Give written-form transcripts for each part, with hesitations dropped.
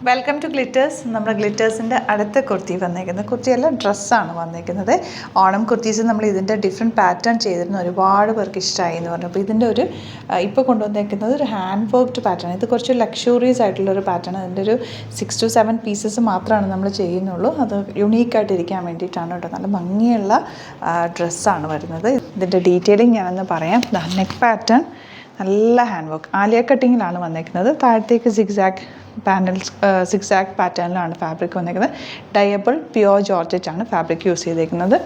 Welcome to glitters. നമ്മുടെ ഗ്ലിറ്റേഴ്സിൻ്റെ അടുത്ത കുർത്തി വന്നേക്കുന്നത് കുർത്തിയല്ല ഡ്രസ്സാണ് വന്നേക്കുന്നത്. ഓണം കുർത്തീസ് നമ്മൾ ഇതിൻ്റെ ഡിഫറെൻറ്റ് പാറ്റേൺ ചെയ്തിരുന്ന ഒരുപാട് പേർക്ക് ഇഷ്ടമായി എന്ന് പറഞ്ഞു. അപ്പോൾ ഇതിൻ്റെ ഒരു ഇപ്പോൾ കൊണ്ടുവന്നേക്കുന്നത് ഒരു ഹാൻഡ് വർക്ക്ഡ് പാറ്റേൺ. ഇത് കുറച്ച് ലക്ഷൂറിയസ് ആയിട്ടുള്ളൊരു പാറ്റേൺ. അതിൻ്റെ ഒരു 6 to 7 പീസസ് മാത്രമാണ് നമ്മൾ ചെയ്യുന്നുള്ളൂ. അത് യുണീക്കായിട്ടിരിക്കാൻ വേണ്ടിയിട്ടാണ് കേട്ടോ. നല്ല ഭംഗിയുള്ള ഡ്രസ്സാണ് വരുന്നത്. ഇതിൻ്റെ ഡീറ്റെയിലിംഗ് ഞാനൊന്ന് പറയാം. നെക്ക് പാറ്റേൺ നല്ല ഹാൻഡ് വർക്ക് ആലിയ കട്ടിങ്ങിലാണ് വന്നേക്കുന്നത്. താഴത്തേക്ക് സിക്സാക് പാറ്റേണിലാണ് ഫാബ്രിക് വന്നേക്കുന്നത്. ഡയബിൾ പ്യുവർ ജോർജറ്റാണ് ഫാബ്രിക് യൂസ് ചെയ്തേക്കുന്നത്.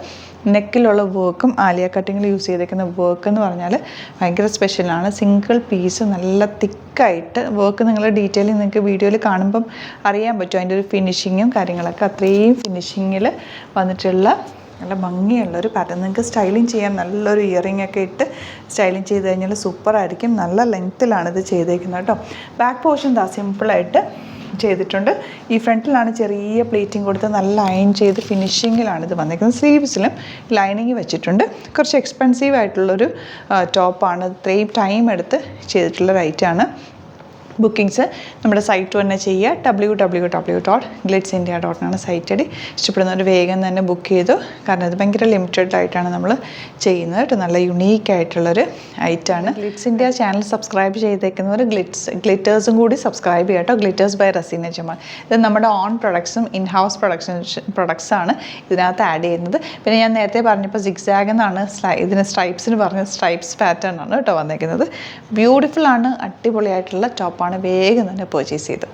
നെക്കിലുള്ള വർക്കും ആലിയ കട്ടിങ്ങിൽ യൂസ് ചെയ്തേക്കുന്ന വർക്ക് എന്ന് പറഞ്ഞാൽ ഭയങ്കര സ്പെഷ്യലാണ്. സിംഗിൾ പീസ് നല്ല തിക്കായിട്ട് വർക്ക് നിങ്ങൾ ഡീറ്റെയിലിംഗ് നിങ്ങൾക്ക് വീഡിയോയിൽ കാണുമ്പം അറിയാൻ പറ്റും. അതിൻ്റെ ഒരു ഫിനിഷിങ്ങും കാര്യങ്ങളൊക്കെ അത്രയും ഫിനിഷിങ്ങിൽ വന്നിട്ടുള്ള നല്ല ഭംഗിയുള്ളൊരു പാറ്റേൺ. നിങ്ങൾക്ക് സ്റ്റൈലിങ് ചെയ്യാൻ നല്ലൊരു ഇയറിംഗ് ഒക്കെ ഇട്ട് സ്റ്റൈലിങ് ചെയ്ത് കഴിഞ്ഞാൽ സൂപ്പറായിരിക്കും. നല്ല ലെങ്ത്തിലാണ് ഇത് ചെയ്തേക്കുന്നത് കേട്ടോ. ബാക്ക് പോർഷൻ സിമ്പിളായിട്ട് ചെയ്തിട്ടുണ്ട്. ഈ ഫ്രണ്ടിലാണ് ചെറിയ പ്ലേറ്റിംഗ് കൊടുത്ത് നല്ല അയൺ ചെയ്ത് ഫിനിഷിങ്ങിലാണ് ഇത് വന്നിരിക്കുന്നത്. സ്ലീവ്സിലും ലൈനിങ് വെച്ചിട്ടുണ്ട്. കുറച്ച് എക്സ്പെൻസീവ് ആയിട്ടുള്ളൊരു ടോപ്പാണ്. ഇത്രയും ടൈം എടുത്ത് ചെയ്തിട്ടുള്ളൊരു ഐറ്റമാണ്. ബുക്കിങ്സ് നമ്മുടെ സൈറ്റ് തന്നെ ചെയ്യുക. www.glitzindia.com സൈറ്റ് അടി. ഇഷ്ടപ്പെടുന്നവർ വേഗം തന്നെ ബുക്ക് ചെയ്തു. കാരണം ഇത് ഭയങ്കര ലിമിറ്റഡ് ആയിട്ടാണ് നമ്മൾ ചെയ്യുന്നത് കേട്ടോ. നല്ല യുണീക്കായിട്ടുള്ളൊരു ഐറ്റമാണ്. ഗ്ലിറ്റ്സ് ഇന്ത്യ ചാനൽ സബ്സ്ക്രൈബ് ചെയ്തേക്കുന്നവർ ഗ്ലിറ്റേഴ്സും കൂടി സബ്സ്ക്രൈബ് ചെയ്യുക കേട്ടോ. Glitters by Raseena Jamal. ഇത് നമ്മുടെ ഓൺ പ്രൊഡക്ട്സും ഇൻ ഹൗസ് പ്രൊഡക്ട്സാണ് ഇതിനകത്ത് ആഡ് ചെയ്യുന്നത്. പിന്നെ ഞാൻ നേരത്തെ പറഞ്ഞപ്പോൾ സിഗ്സാഗ് എന്നാണ് ഇതിന് സ്ട്രൈപ്സിന് പറഞ്ഞ സ്ട്രൈപ്സ് പാറ്റേൺ ആണ് കേട്ടോ വന്നേക്കുന്നത്. ബ്യൂട്ടിഫുൾ ആണ്. അടിപൊളിയായിട്ടുള്ള ടോപ്പാണ്. വേഗം തന്നെ പർച്ചേസ് ചെയ്തു.